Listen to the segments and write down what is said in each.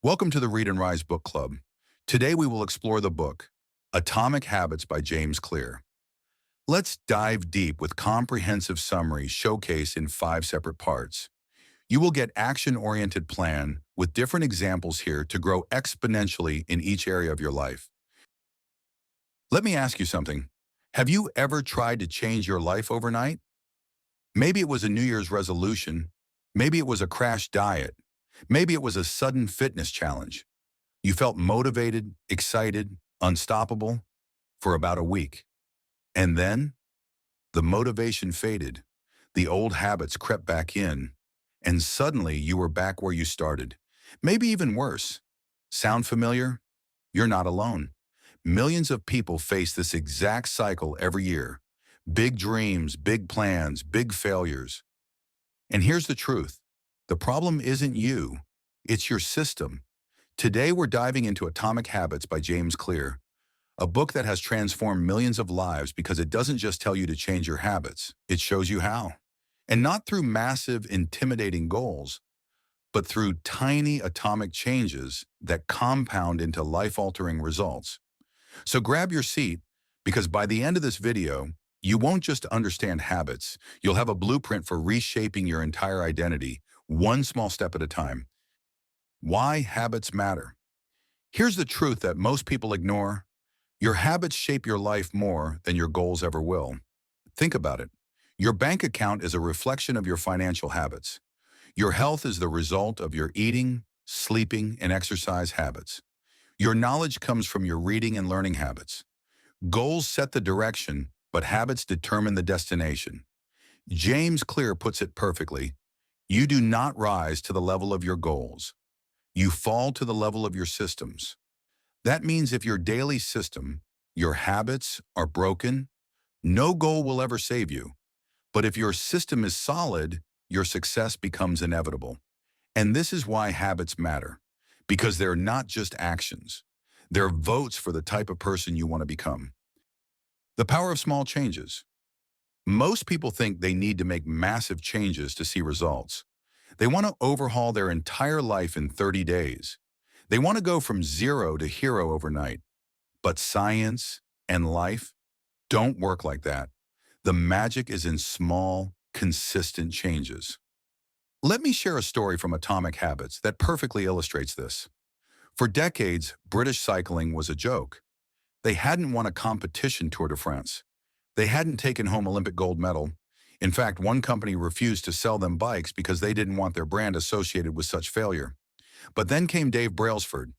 Welcome to the Read and Rise Book Club. Today we will explore the book, Atomic Habits by James Clear. Let's dive deep with comprehensive summary showcased in 5 separate parts. You will get action-oriented plan with different examples here to grow exponentially in each area of your life. Let me ask you something. Have you ever tried to change your life overnight? Maybe it was a New Year's resolution. Maybe it was a crash diet. Maybe it was a sudden fitness challenge. You felt motivated, excited, unstoppable for about a week. And then the motivation faded. The old habits crept back in. And suddenly you were back where you started. Maybe even worse. Sound familiar? You're not alone. Millions of people face this exact cycle every year. Big dreams, big plans, big failures. And here's the truth. The problem isn't you. It's your system. Today we're diving into Atomic Habits by James Clear, a book that has transformed millions of lives because it doesn't just tell you to change your habits, it shows you how. And not through massive, intimidating goals, but through tiny atomic changes that compound into life-altering results. So grab your seat, because by the end of this video, you won't just understand habits, you'll have a blueprint for reshaping your entire identity, one small step at a time. Why habits matter. Here's the truth that most people ignore. Your habits shape your life more than your goals ever will. Think about it. Your bank account is a reflection of your financial habits. Your health is the result of your eating, sleeping, and exercise habits. Your knowledge comes from your reading and learning habits. Goals set the direction, but habits determine the destination. James Clear puts it perfectly. You do not rise to the level of your goals. You fall to the level of your systems. That means if your daily system, your habits, are broken, no goal will ever save you. But if your system is solid, your success becomes inevitable. And this is why habits matter, because they're not just actions. They're votes for the type of person you want to become. The power of small changes. Most people think they need to make massive changes to see results. They want to overhaul their entire life in 30 days. They want to go from zero to hero overnight. But science and life don't work like that. The magic is in small, consistent changes. Let me share a story from Atomic Habits that perfectly illustrates this. For decades, British cycling was a joke. They hadn't won a competition Tour de France. They hadn't taken home Olympic gold medal. In fact, one company refused to sell them bikes because they didn't want their brand associated with such failure. But then came Dave Brailsford.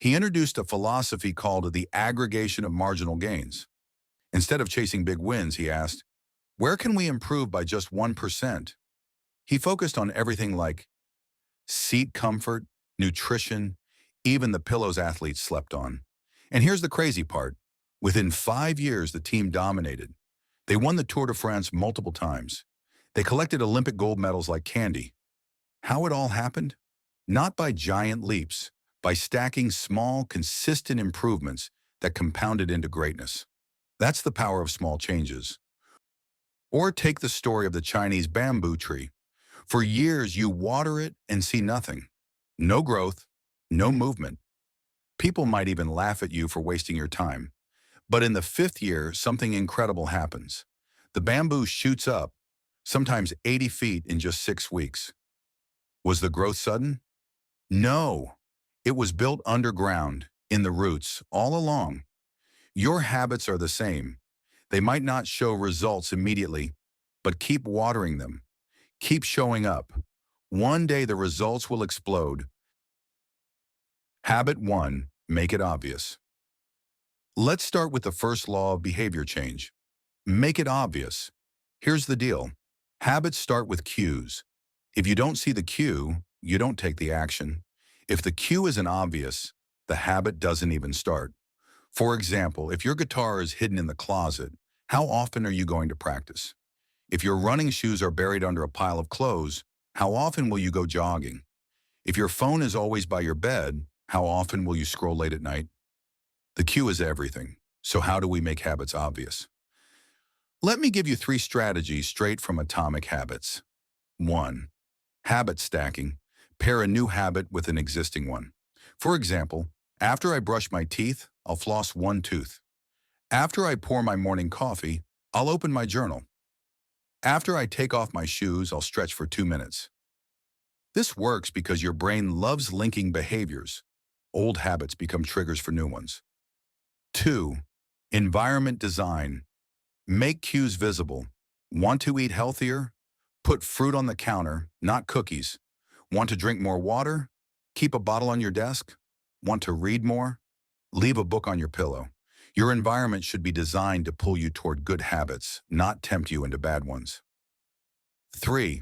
He introduced a philosophy called the aggregation of marginal gains. Instead of chasing big wins, he asked, where can we improve by just 1%? He focused on everything like seat comfort, nutrition, even the pillows athletes slept on. And here's the crazy part. Within 5 years, the team dominated. They won the Tour de France multiple times. They collected Olympic gold medals like candy. How it all happened? Not by giant leaps, by stacking small, consistent improvements that compounded into greatness. That's the power of small changes. Or take the story of the Chinese bamboo tree. For years, you water it and see nothing. No growth, no movement. People might even laugh at you for wasting your time. But in the 5th year, something incredible happens. The bamboo shoots up, sometimes 80 feet in just 6 weeks. Was the growth sudden? No. It was built underground, in the roots, all along. Your habits are the same. They might not show results immediately, but keep watering them. Keep showing up. One day the results will explode. Habit 1, make it obvious. Let's start with the first law of behavior change. Make it obvious. Here's the deal. Habits start with cues. If you don't see the cue, you don't take the action. If the cue isn't obvious, the habit doesn't even start. For example, if your guitar is hidden in the closet, how often are you going to practice? If your running shoes are buried under a pile of clothes, how often will you go jogging? If your phone is always by your bed, how often will you scroll late at night? The cue is everything. So how do we make habits obvious? Let me give you 3 strategies straight from Atomic Habits. 1. Habit stacking. Pair a new habit with an existing one. For example, after I brush my teeth, I'll floss one tooth. After I pour my morning coffee, I'll open my journal. After I take off my shoes, I'll stretch for 2 minutes. This works because your brain loves linking behaviors. Old habits become triggers for new ones. 2. Environment design. Make cues visible. Want to eat healthier? Put fruit on the counter, not cookies. Want to drink more water? Keep a bottle on your desk. Want to read more? Leave a book on your pillow. Your environment should be designed to pull you toward good habits, not tempt you into bad ones. 3.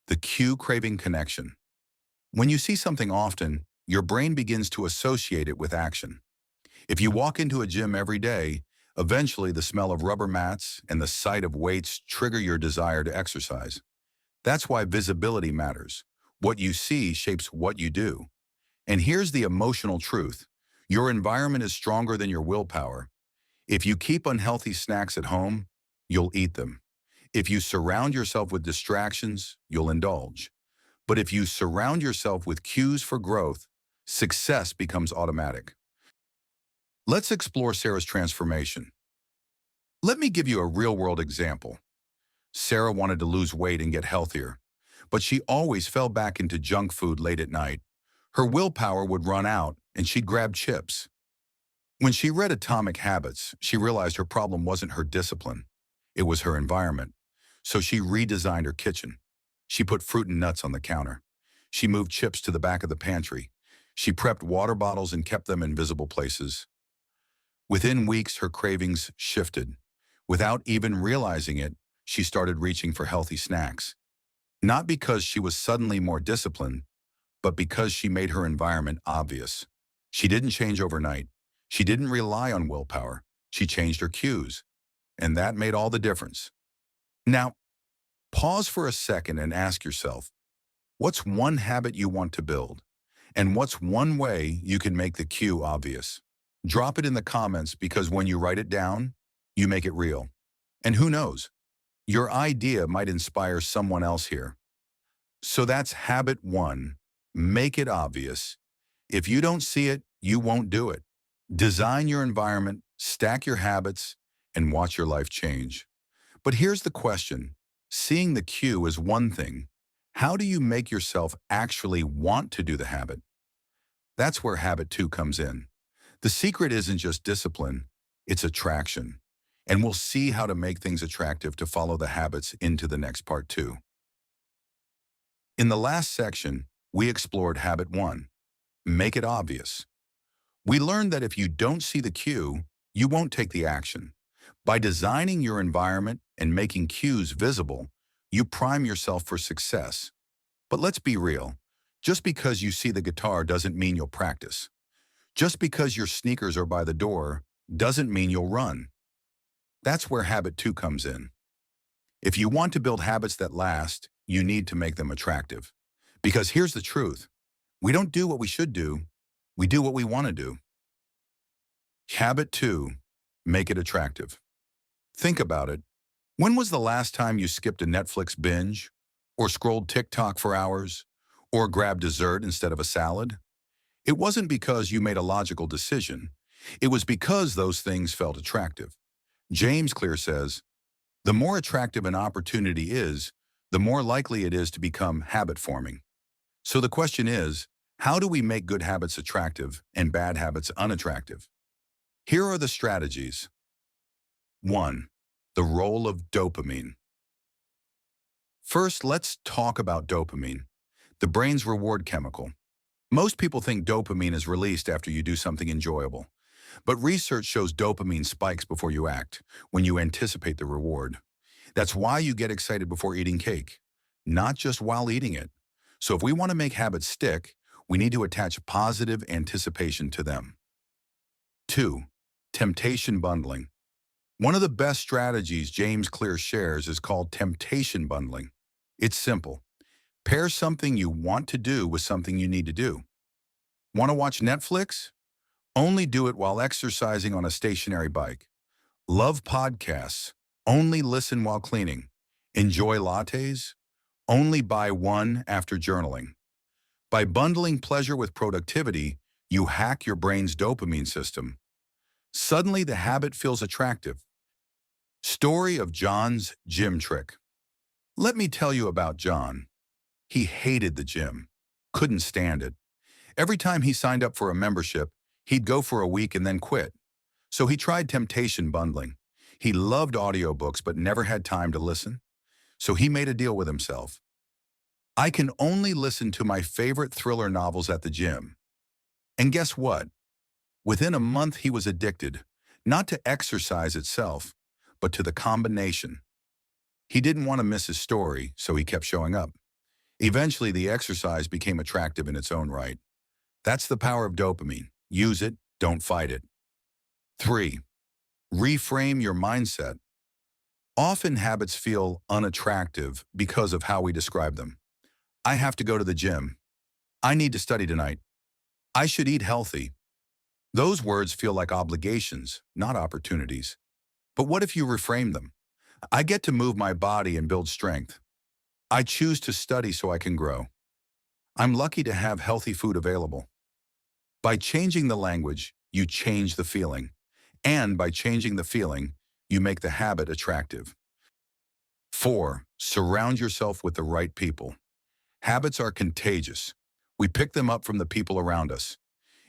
The cue craving connection. When you see something often, your brain begins to associate it with action. If you walk into a gym every day, eventually the smell of rubber mats and the sight of weights trigger your desire to exercise. That's why visibility matters. What you see shapes what you do. And here's the emotional truth. Your environment is stronger than your willpower. If you keep unhealthy snacks at home, you'll eat them. If you surround yourself with distractions, you'll indulge. But if you surround yourself with cues for growth, success becomes automatic. Let's explore Sarah's transformation. Let me give you a real-world example. Sarah wanted to lose weight and get healthier, but she always fell back into junk food late at night. Her willpower would run out, and she'd grab chips. When she read Atomic Habits, she realized her problem wasn't her discipline. It was her environment. So she redesigned her kitchen. She put fruit and nuts on the counter. She moved chips to the back of the pantry. She prepped water bottles and kept them in visible places. Within weeks, her cravings shifted. Without even realizing it, she started reaching for healthy snacks. Not because she was suddenly more disciplined, but because she made her environment obvious. She didn't change overnight. She didn't rely on willpower. She changed her cues. And that made all the difference. Now, pause for a second and ask yourself, what's one habit you want to build? And what's one way you can make the cue obvious? Drop it in the comments because when you write it down, you make it real. And who knows, your idea might inspire someone else here. So that's habit 1. Make it obvious. If you don't see it, you won't do it. Design your environment, stack your habits, and watch your life change. But here's the question. Seeing the cue is one thing. How do you make yourself actually want to do the habit? That's where habit 2 comes in. The secret isn't just discipline, it's attraction. And we'll see how to make things attractive to follow the habits into the next part 2. In the last section, we explored habit 1. Make it obvious. We learned that if you don't see the cue, you won't take the action. By designing your environment and making cues visible, you prime yourself for success. But let's be real. Just because you see the guitar doesn't mean you'll practice. Just because your sneakers are by the door doesn't mean you'll run. That's where habit 2 comes in. If you want to build habits that last, you need to make them attractive. Because here's the truth. We don't do what we should do. We do what we want to do. Habit 2. Make it attractive. Think about it. When was the last time you skipped a Netflix binge? Or scrolled TikTok for hours? Or grabbed dessert instead of a salad? It wasn't because you made a logical decision. It was because those things felt attractive. James Clear says, the more attractive an opportunity is, the more likely it is to become habit-forming. So the question is, how do we make good habits attractive and bad habits unattractive? Here are the strategies. 1. The role of dopamine. First, let's talk about dopamine, the brain's reward chemical. Most people think dopamine is released after you do something enjoyable. But research shows dopamine spikes before you act, when you anticipate the reward. That's why you get excited before eating cake, not just while eating it. So if we want to make habits stick, we need to attach positive anticipation to them. 2. Temptation bundling. One of the best strategies James Clear shares is called temptation bundling. It's simple. Pair something you want to do with something you need to do. Want to watch Netflix? Only do it while exercising on a stationary bike. Love podcasts? Only listen while cleaning. Enjoy lattes? Only buy one after journaling. By bundling pleasure with productivity, You hack your brain's dopamine system. Suddenly, the habit feels attractive. Story of John's gym trick. Let me tell you about John. He hated the gym, couldn't stand it. Every time he signed up for a membership, he'd go for a week and then quit. So he tried temptation bundling. He loved audiobooks but never had time to listen. So he made a deal with himself. I can only listen to my favorite thriller novels at the gym. And guess what? Within a month he was addicted, not to exercise itself, but to the combination. He didn't want to miss his story, so he kept showing up. Eventually, the exercise became attractive in its own right. That's the power of dopamine. Use it, don't fight it. 3. Reframe your mindset. Often habits feel unattractive because of how we describe them. I have to go to the gym. I need to study tonight. I should eat healthy. Those words feel like obligations, not opportunities. But what if you reframe them? I get to move my body and build strength. I choose to study so I can grow. I'm lucky to have healthy food available. By changing the language, you change the feeling. And by changing the feeling, you make the habit attractive. 4. Surround yourself with the right people. Habits are contagious. We pick them up from the people around us.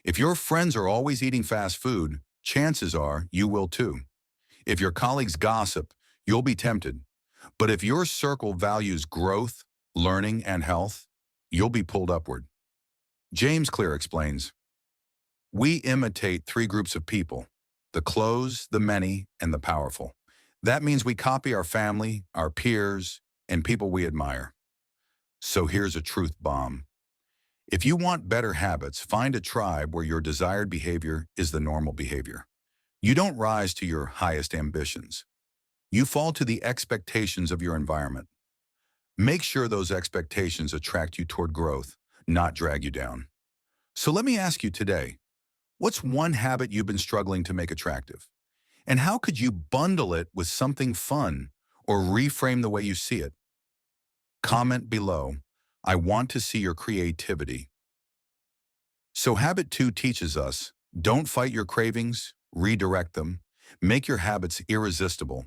If your friends are always eating fast food, chances are you will too. If your colleagues gossip, you'll be tempted. But if your circle values growth, learning, and health, you'll be pulled upward. James Clear explains, we imitate 3 groups of people: the close, the many, and the powerful. That means we copy our family, our peers, and people we admire. So here's a truth bomb. If you want better habits, find a tribe where your desired behavior is the normal behavior. You don't rise to your highest ambitions. You fall to the expectations of your environment. Make sure those expectations attract you toward growth, not drag you down. So let me ask you today, what's one habit you've been struggling to make attractive? And how could you bundle it with something fun or reframe the way you see it? Comment below. I want to see your creativity. So habit 2 teaches us, don't fight your cravings, redirect them, make your habits irresistible.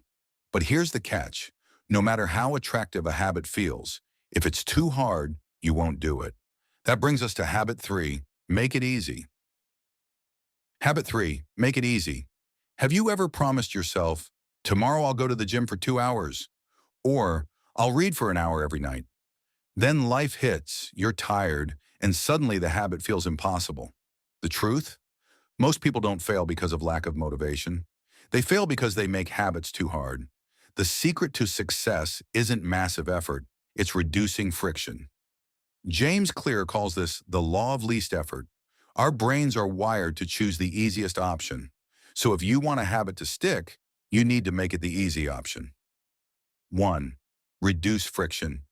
But here's the catch. No matter how attractive a habit feels, if it's too hard, you won't do it. That brings us to habit 3, make it easy. Habit 3, make it easy. Have you ever promised yourself, tomorrow I'll go to the gym for 2 hours, or I'll read for an hour every night? Then life hits, you're tired, and suddenly the habit feels impossible. The truth? Most people don't fail because of lack of motivation. They fail because they make habits too hard. The secret to success isn't massive effort, it's reducing friction. James Clear calls this the law of least effort. Our brains are wired to choose the easiest option. So if you want a habit to stick, you need to make it the easy option. 1. Reduce friction.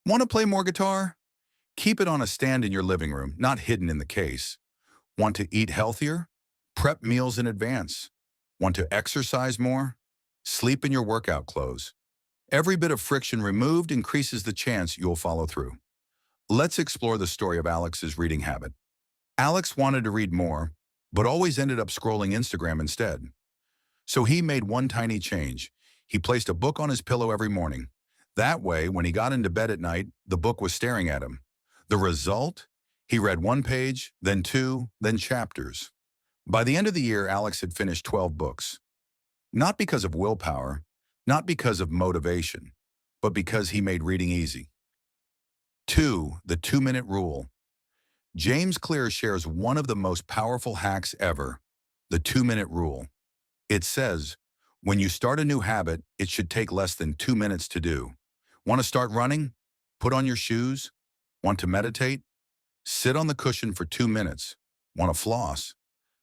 Want to play more guitar? Keep it on a stand in your living room, not hidden in the case. Want to eat healthier? Prep meals in advance. Want to exercise more? Sleep in your workout clothes. Every bit of friction removed increases the chance you'll follow through. Let's explore the story of Alex's reading habit. Alex wanted to read more, but always ended up scrolling Instagram instead. So he made one tiny change. He placed a book on his pillow every morning. That way, when he got into bed at night, the book was staring at him. The result? He read 1 page, then 2, then chapters. By the end of the year, Alex had finished 12 books. Not because of willpower, not because of motivation, but because he made reading easy. 2. The 2-minute rule. James Clear shares one of the most powerful hacks ever, the 2-minute rule. It says, when you start a new habit, it should take less than 2 minutes to do. Want to start running? Put on your shoes. Want to meditate? Sit on the cushion for 2 minutes. Want to floss?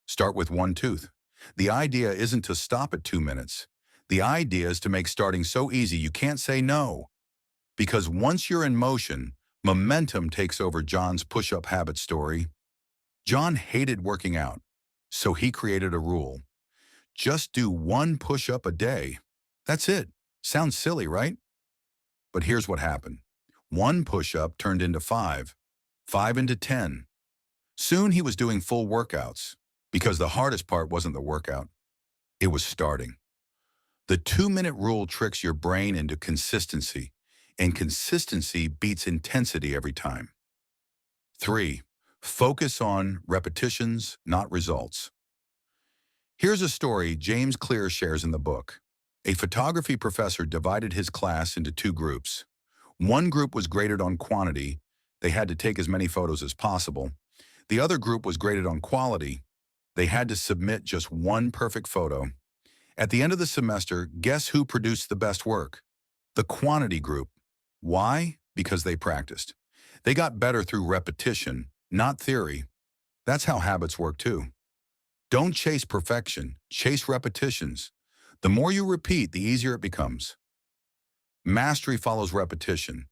Start with 1 tooth. The idea isn't to stop at 2 minutes. The idea is to make starting so easy you can't say no. Because once you're in motion, momentum takes over. John's push-up habit story. John hated working out, so he created a rule. Just do 1 push-up a day. That's it. Sounds silly, right? But here's what happened. 1 push-up turned into 5, 5 into 10. Soon he was doing full workouts because the hardest part wasn't the workout, it was starting. The 2-minute rule tricks your brain into consistency, and consistency beats intensity every time. 3. Focus on repetitions, not results. Here's a story James Clear shares in the book. A photography professor divided his class into 2 groups. One group was graded on quantity. They had to take as many photos as possible. The other group was graded on quality. They had to submit just one perfect photo. At the end of the semester, guess who produced the best work? The quantity group. Why? Because they practiced. They got better through repetition, not theory. That's how habits work too. Don't chase perfection, chase repetitions. The more you repeat, the easier it becomes. Mastery follows repetition.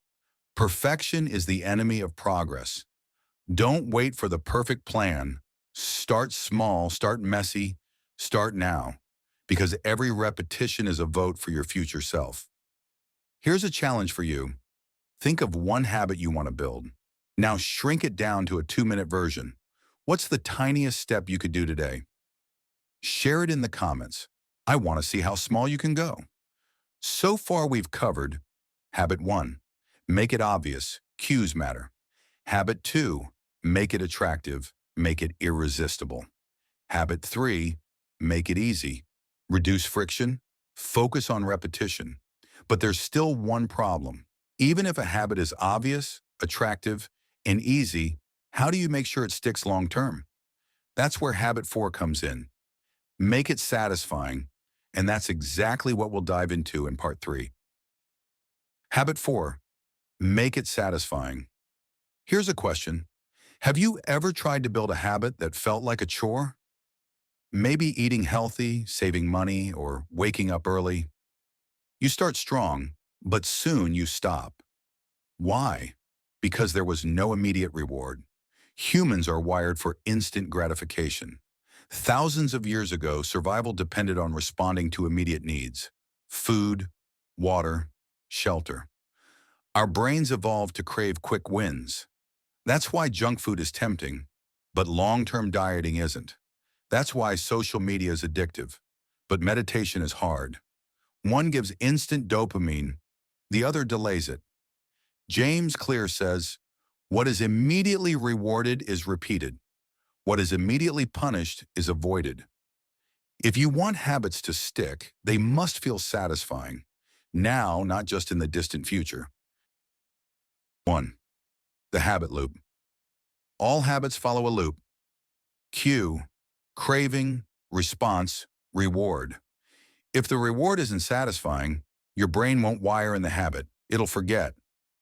Perfection is the enemy of progress. Don't wait for the perfect plan. Start small, start messy, start now, because every repetition is a vote for your future self. Here's a challenge for you. Think of one habit you want to build. Now shrink it down to a 2-minute version. What's the tiniest step you could do today? Share it in the comments. I want to see how small you can go. So far we've covered Habit 1. Make it obvious. Cues matter. Habit 2. Make it attractive. Make it irresistible. Habit 3. Make it easy. Reduce friction. Focus on repetition. But there's still one problem. Even if a habit is obvious, attractive, and easy, how do you make sure it sticks long term? That's where Habit 4 comes in. Make it satisfying, and that's exactly what we'll dive into in Part 3. Habit 4. Make it satisfying. Here's a question. Have you ever tried to build a habit that felt like a chore? Maybe eating healthy, saving money, or waking up early. You start strong, but soon you stop. Why? Because there was no immediate reward. Humans are wired for instant gratification. Thousands of years ago, survival depended on responding to immediate needs: food, water, shelter. Our brains evolved to crave quick wins. That's why junk food is tempting, but long-term dieting isn't. That's why social media is addictive, but meditation is hard. One gives instant dopamine, the other delays it. James Clear says, "What is immediately rewarded is repeated. What is immediately punished is avoided." If you want habits to stick, they must feel satisfying. Now, not just in the distant future. 1. The habit loop. All habits follow a loop. Cue, craving, response, reward. If the reward isn't satisfying, your brain won't wire in the habit. It'll forget.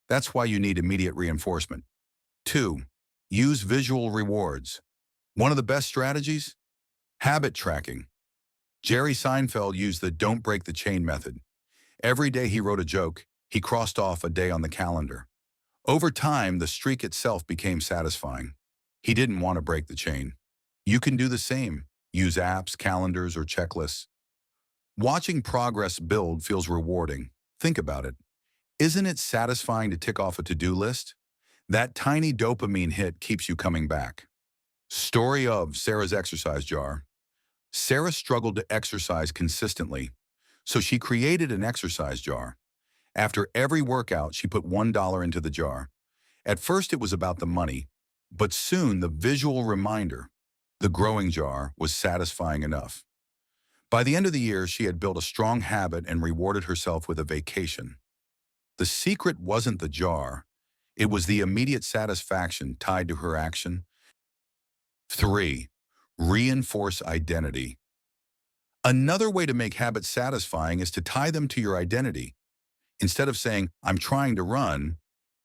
That's why you need immediate reinforcement. 2. Use visual rewards. One of the best strategies? Habit tracking. Jerry Seinfeld used the "don't break the chain" method. Every day he wrote a joke, he crossed off a day on the calendar. Over time, the streak itself became satisfying. He didn't want to break the chain. You can do the same. Use apps, calendars, or checklists. Watching progress build feels rewarding. Think about it. Isn't it satisfying to tick off a to-do list? That tiny dopamine hit keeps you coming back. Story of Sarah's exercise jar. Sarah struggled to exercise consistently, so she created an exercise jar. After every workout, she put $1 into the jar. At first, it was about the money, but soon the visual reminder, the growing jar, was satisfying enough. By the end of the year, she had built a strong habit and rewarded herself with a vacation. The secret wasn't the jar. It was the immediate satisfaction tied to her action. 3. Reinforce identity. Another way to make habits satisfying is to tie them to your identity. Instead of saying, "I'm trying to run,"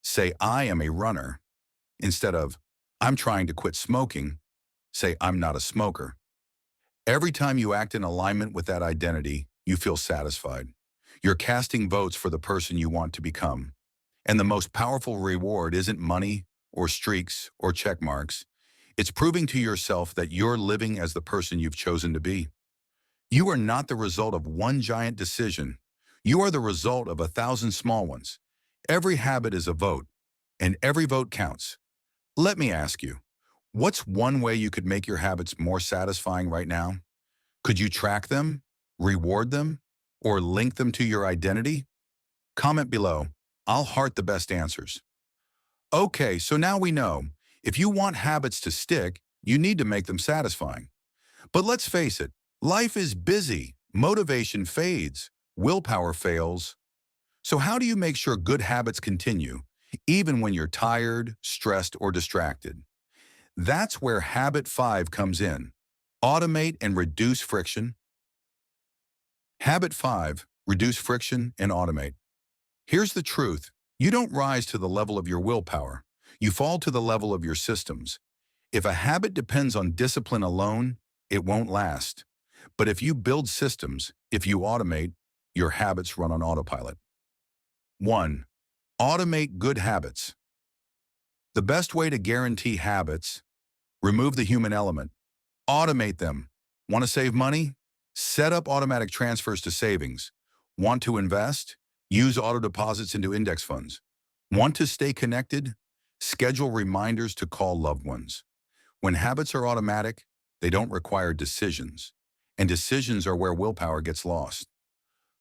say, "I am a runner." Instead of, "I'm trying to quit smoking," say, "I'm not a smoker." Every time you act in alignment with that identity, you feel satisfied. You're casting votes for the person you want to become. And the most powerful reward isn't money or streaks or check marks. It's proving to yourself that you're living as the person you've chosen to be. You are not the result of one giant decision. You are the result of 1,000 small ones. Every habit is a vote, and every vote counts. Let me ask you, What's one way you could make your habits more satisfying right now? Could you track them, reward them, or link them to your identity? Comment below. I'll heart the best answers. Okay, so now we know. If you want habits to stick, you need to make them satisfying. But let's face it, life is busy, motivation fades, willpower fails. So how do you make sure good habits continue, even when you're tired, stressed, or distracted? That's where Habit 5 comes in. Automate and reduce friction. Habit 5, reduce friction and automate. Here's the truth. You don't rise to the level of your willpower. You fall to the level of your systems. If a habit depends on discipline alone, it won't last. But if you build systems, if you automate, your habits run on autopilot. 1. Automate good habits. The best way to guarantee habits, remove the human element. Automate them. Want to save money? Set up automatic transfers to savings. Want to invest? Use auto deposits into index funds. Want to stay connected? Schedule reminders to call loved ones. When habits are automatic, they don't require decisions. And decisions are where willpower gets lost.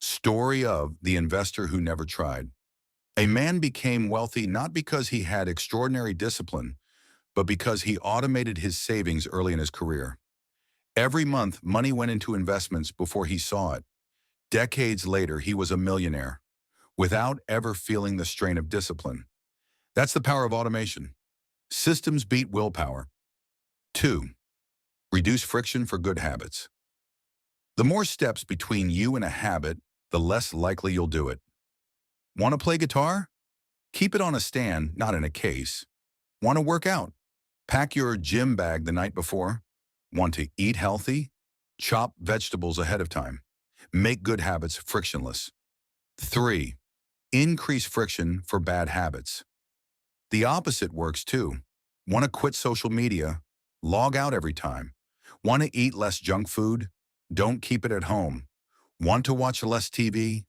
Story of the investor who never tried. A man became wealthy not because he had extraordinary discipline, but because he automated his savings early in his career. Every month, money went into investments before he saw it. Decades later, he was a millionaire, without ever feeling the strain of discipline. That's the power of automation. Systems beat willpower. 2. Reduce friction for good habits. The more steps between you and a habit, the less likely you'll do it. Want to play guitar? Keep it on a stand, not in a case. Want to work out? Pack your gym bag the night before. Want to eat healthy? Chop vegetables ahead of time. Make good habits frictionless. 3. Increase friction for bad habits. The opposite works too. Want to quit social media? Log out every time. Want to eat less junk food? Don't keep it at home. Want to watch less TV?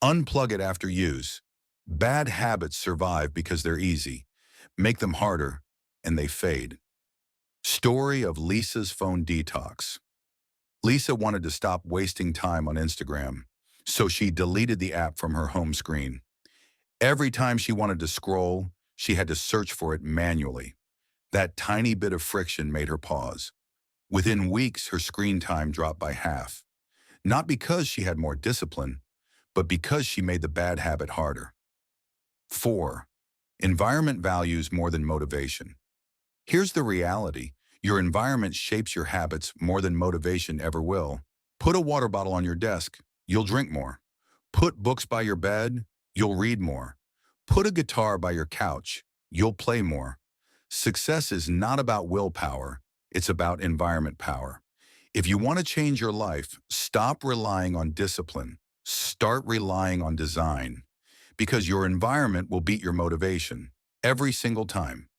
Unplug it after use. Bad habits survive because they're easy. Make them harder, and they fade. Story of Lisa's phone detox. Lisa wanted to stop wasting time on Instagram, so she deleted the app from her home screen. Every time she wanted to scroll, she had to search for it manually. That tiny bit of friction made her pause. Within weeks, her screen time dropped by half. Not because she had more discipline, but because she made the bad habit harder. 4. Environment values more than motivation. Here's the reality. Your environment shapes your habits more than motivation ever will. Put a water bottle on your desk, you'll drink more. Put books by your bed, you'll read more. Put a guitar by your couch, you'll play more. Success is not about willpower, it's about environment power. If you want to change your life, stop relying on discipline. Start relying on design. Because your environment will beat your motivation every single time.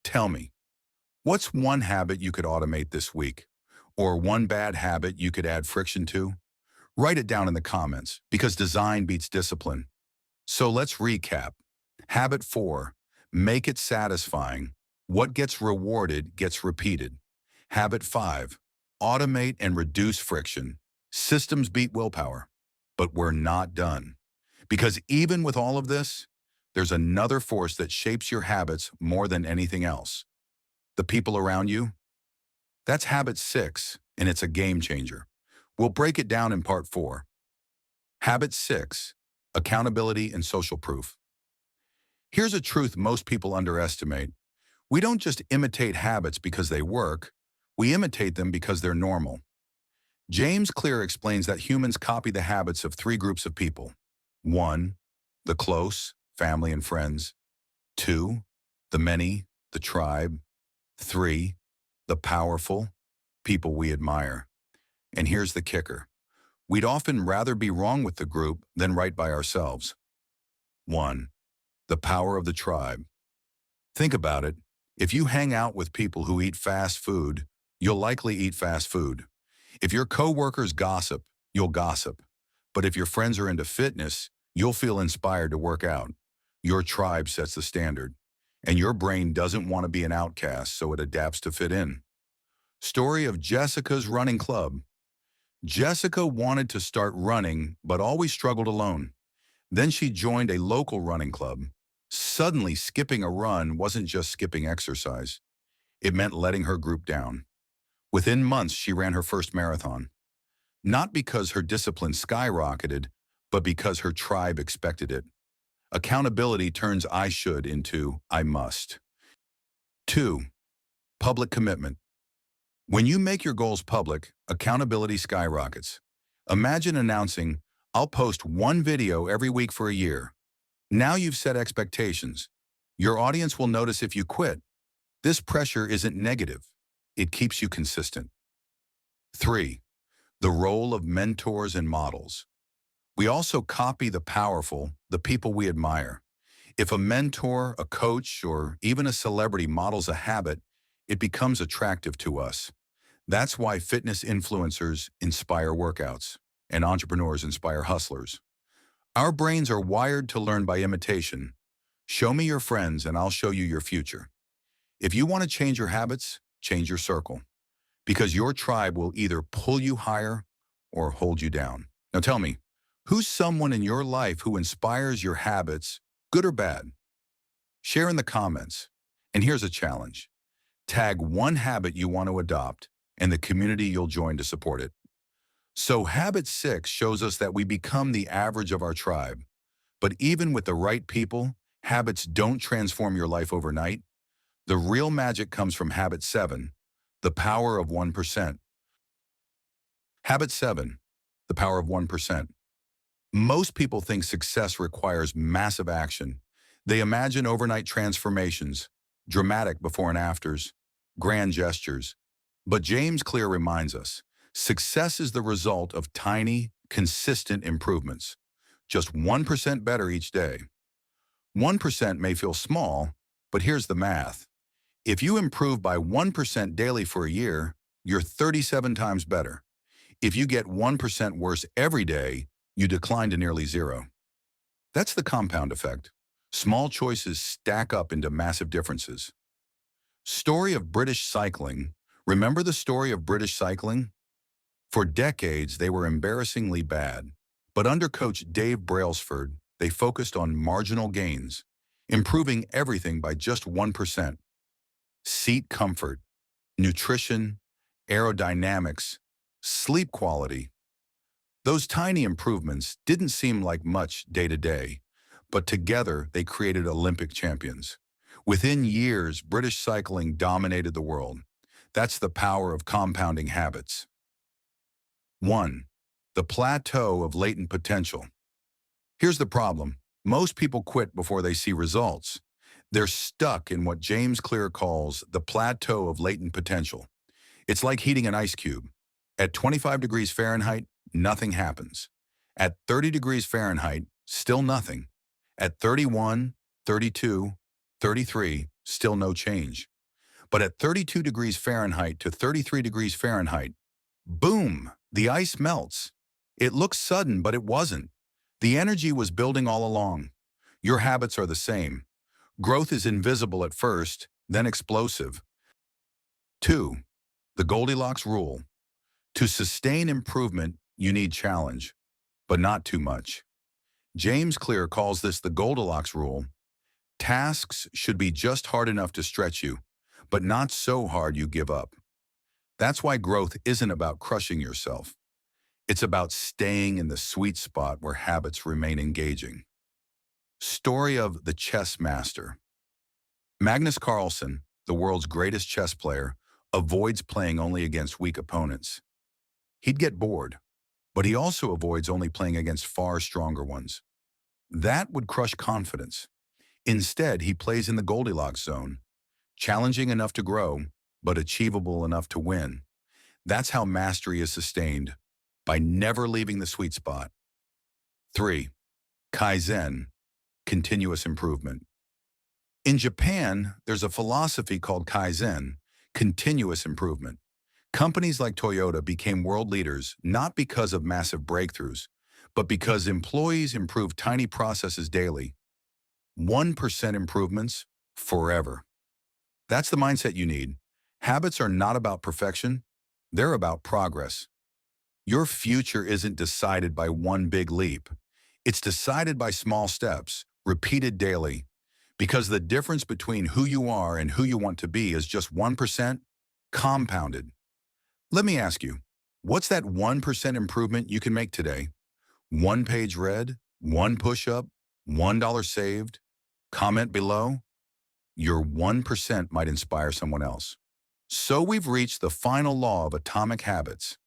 Tell me, what's one habit you could automate this week? Or one bad habit you could add friction to? Write it down in the comments, because design beats discipline. So let's recap. Habit 4, make it satisfying. What gets rewarded gets repeated. Habit 5, automate and reduce friction. Systems beat willpower. But we're not done. Because even with all of this, there's another force that shapes your habits more than anything else. The people around you? That's habit 6, and it's a game changer. We'll break it down in part 4. Habit 6, accountability and social proof. Here's a truth most people underestimate. We don't just imitate habits because they work, we imitate them because they're normal. James Clear explains that humans copy the habits of 3 groups of people. 1, the close, family and friends. 2, the many, the tribe. 3, the powerful, people we admire. And here's the kicker. We'd often rather be wrong with the group than right by ourselves. 1, the power of the tribe. Think about it. If you hang out with people who eat fast food, you'll likely eat fast food. If your coworkers gossip, you'll gossip. But if your friends are into fitness, you'll feel inspired to work out. Your tribe sets the standard. and your brain doesn't want to be an outcast, so it adapts to fit in. Story of Jessica's running club. Jessica wanted to start running, but always struggled alone. Then she joined a local running club. Suddenly, skipping a run wasn't just skipping exercise. It meant letting her group down. Within months, she ran her first marathon. Not because her discipline skyrocketed, but because her tribe expected it. Accountability turns I should into I must. 2. Public commitment. When you make your goals public, accountability skyrockets. Imagine announcing, I'll post one video every week for a year. Now you've set expectations. Your audience will notice if you quit. This pressure isn't negative. It keeps you consistent. 3. The role of mentors and models. We also copy the powerful, the people we admire. If a mentor, a coach, or even a celebrity models a habit, it becomes attractive to us. That's why fitness influencers inspire workouts, and entrepreneurs inspire hustlers. Our brains are wired to learn by imitation. Show me your friends and I'll show you your future. If you want to change your habits, change your circle. Because your tribe will either pull you higher or hold you down. Now tell me, who's someone in your life who inspires your habits, good or bad? Share in the comments. And here's a challenge. Tag one habit you want to adopt and the community you'll join to support it. So habit 6 shows us that we become the average of our tribe. But even with the right people, habits don't transform your life overnight. The real magic comes from habit 7, the power of 1%. Habit 7, the power of 1%. Most people think success requires massive action. They imagine overnight transformations, dramatic before and afters, grand gestures. But James Clear reminds us, success is the result of tiny, consistent improvements. Just 1% better each day. 1% may feel small, but here's the math. If you improve by 1% daily for a year, you're 37 times better. If you get 1% worse every day, you decline to nearly zero. That's the compound effect. Small choices stack up into massive differences. Story of British cycling. Remember the story of British cycling? For decades, they were embarrassingly bad. But under coach Dave Brailsford, they focused on marginal gains, improving everything by just 1%. Seat comfort, nutrition, aerodynamics, sleep quality. Those tiny improvements didn't seem like much day to day, but together they created Olympic champions. Within years, British cycling dominated the world. That's the power of compounding habits. 1. The plateau of latent potential. Here's the problem. Most people quit before they see results. They're stuck in what James Clear calls the plateau of latent potential. It's like heating an ice cube. At 25 degrees Fahrenheit, nothing happens. At 30 degrees Fahrenheit, still nothing. At 31, 32, 33, still no change. But at 32 degrees Fahrenheit to 33 degrees Fahrenheit, boom, the ice melts. It looks sudden, but it wasn't. The energy was building all along. Your habits are the same. Growth is invisible at first, then explosive. 2. The Goldilocks rule. To sustain improvement, you need challenge, but not too much. James Clear calls this the Goldilocks rule. Tasks should be just hard enough to stretch you, but not so hard you give up. That's why growth isn't about crushing yourself. It's about staying in the sweet spot where habits remain engaging. Story of the chess master. Magnus Carlsen, the world's greatest chess player, avoids playing only against weak opponents. He'd get bored, but he also avoids only playing against far stronger ones. That would crush confidence. Instead, he plays in the Goldilocks zone, challenging enough to grow, but achievable enough to win. That's how mastery is sustained, by never leaving the sweet spot. 3. Kaizen, continuous improvement. In Japan, there's a philosophy called Kaizen, continuous improvement. Companies like Toyota became world leaders not because of massive breakthroughs, but because employees improved tiny processes daily. 1% improvements, forever. That's the mindset you need. Habits are not about perfection. They're about progress. Your future isn't decided by one big leap. It's decided by small steps, repeated daily. Because the difference between who you are and who you want to be is just 1% compounded. Let me ask you, what's that 1% improvement you can make today? One page read, one push-up, $1 saved? Comment below. Your 1% might inspire someone else. So we've reached the final law of atomic habits.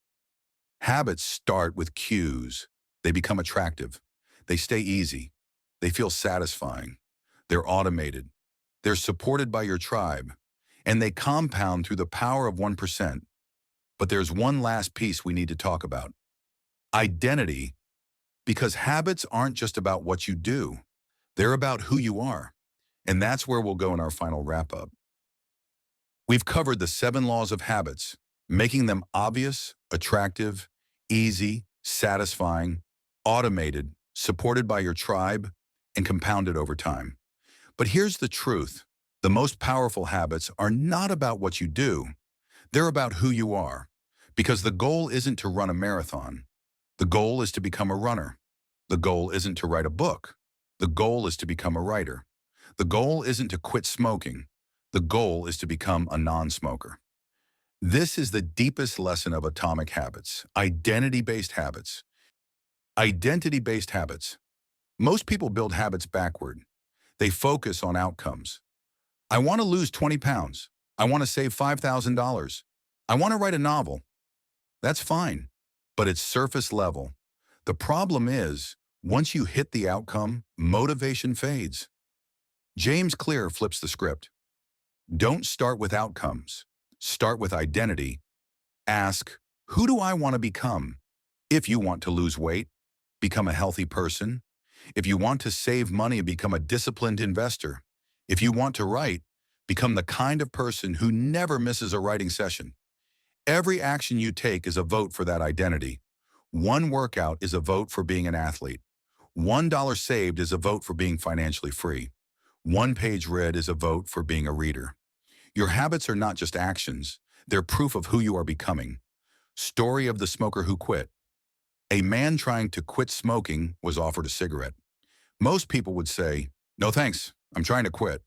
Habits start with cues. They become attractive. They stay easy. They feel satisfying. They're automated. They're supported by your tribe. And they compound through the power of 1%. But there's one last piece we need to talk about. Identity, because habits aren't just about what you do. They're about who you are. And that's where we'll go in our final wrap-up. We've covered the 7 laws of habits, making them obvious, attractive, easy, satisfying, automated, supported by your tribe, and compounded over time. But here's the truth. The most powerful habits are not about what you do. They're about who you are. Because the goal isn't to run a marathon. The goal is to become a runner. The goal isn't to write a book. The goal is to become a writer. The goal isn't to quit smoking. The goal is to become a non-smoker. This is the deepest lesson of atomic habits, identity-based habits. Identity-based habits. Most people build habits backward. They focus on outcomes. I want to lose 20 pounds. I want to save $5,000. I want to write a novel. That's fine, but it's surface level. The problem is, once you hit the outcome, motivation fades. James Clear flips the script. Don't start with outcomes. Start with identity. Ask, who do I want to become? If you want to lose weight, become a healthy person. If you want to save money, become a disciplined investor. If you want to write, become the kind of person who never misses a writing session. Every action you take is a vote for that identity. One workout is a vote for being an athlete. $1 saved is a vote for being financially free. One page read is a vote for being a reader. Your habits are not just actions. They're proof of who you are becoming. Story of the smoker who quit. A man trying to quit smoking was offered a cigarette. Most people would say, "No thanks, I'm trying to quit."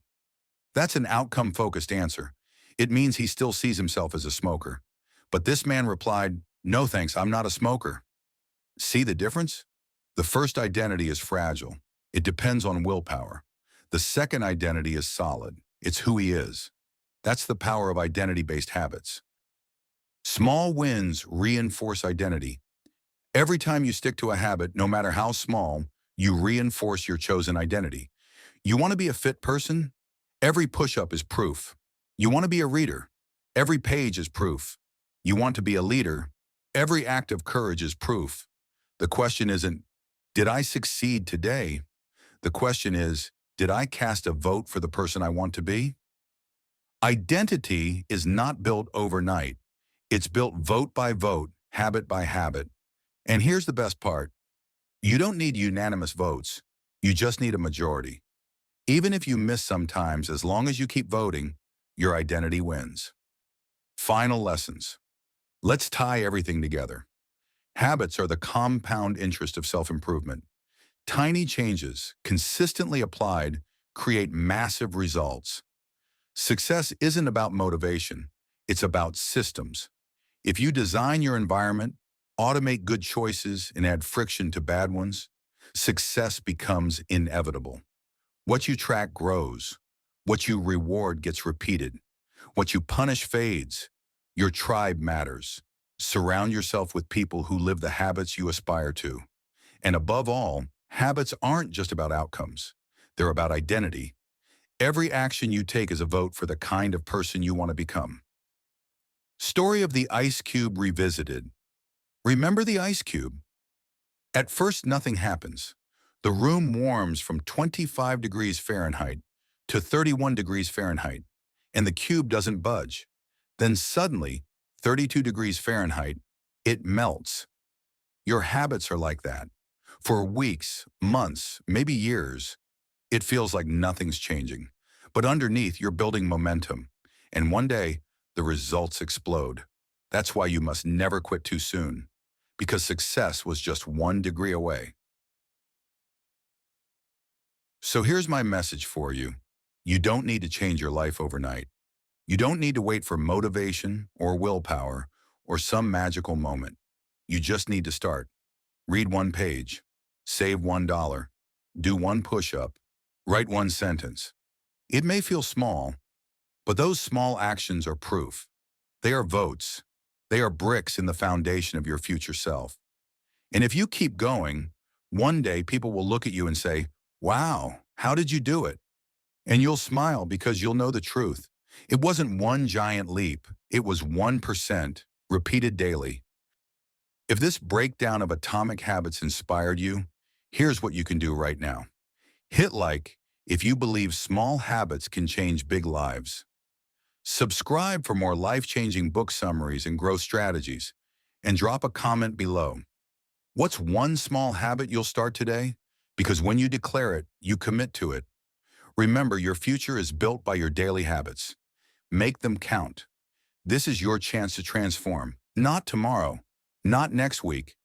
That's an outcome-focused answer. It means he still sees himself as a smoker. But this man replied, "No thanks, I'm not a smoker." See the difference? The first identity is fragile. It depends on willpower. The second identity is solid. It's who he is. That's the power of identity-based habits. Small wins reinforce identity. Every time you stick to a habit, no matter how small, you reinforce your chosen identity. You want to be a fit person? Every push-up is proof. You want to be a reader? Every page is proof. You want to be a leader? Every act of courage is proof. The question isn't, did I succeed today? The question is, did I cast a vote for the person I want to be? Identity is not built overnight. It's built vote by vote, habit by habit. And here's the best part. You don't need unanimous votes. You just need a majority. Even if you miss sometimes, as long as you keep voting, your identity wins. Final lessons. Let's tie everything together. Habits are the compound interest of self-improvement. Tiny changes, consistently applied, create massive results. Success isn't about motivation. It's about systems. If you design your environment, automate good choices, and add friction to bad ones, success becomes inevitable. What you track grows. What you reward gets repeated. What you punish fades. Your tribe matters. Surround yourself with people who live the habits you aspire to. And above all, habits aren't just about outcomes. They're about identity. Every action you take is a vote for the kind of person you want to become. Story of the ice cube revisited. Remember the ice cube? At first, nothing happens. The room warms from 25 degrees Fahrenheit to 31 degrees Fahrenheit, and the cube doesn't budge. Then suddenly, 32 degrees Fahrenheit, it melts. Your habits are like that. For weeks, months, maybe years, it feels like nothing's changing. But underneath, you're building momentum. And one day, the results explode. That's why you must never quit too soon, because success was just 1 degree away. So here's my message for you. You don't need to change your life overnight. You don't need to wait for motivation or willpower or some magical moment. You just need to start. Read 1 page, save $1, do 1 push-up, write 1 sentence. It may feel small, but those small actions are proof. They are votes. They are bricks in the foundation of your future self. And if you keep going, one day people will look at you and say, "Wow, how did you do it?" And you'll smile because you'll know the truth. It wasn't one giant leap. It was 1%, repeated daily. If this breakdown of atomic habits inspired you, here's what you can do right now. Hit like if you believe small habits can change big lives. Subscribe for more life-changing book summaries and growth strategies. And drop a comment below. What's one small habit you'll start today? Because when you declare it, you commit to it. Remember, your future is built by your daily habits. Make them count. This is your chance to transform. Not tomorrow, not next week,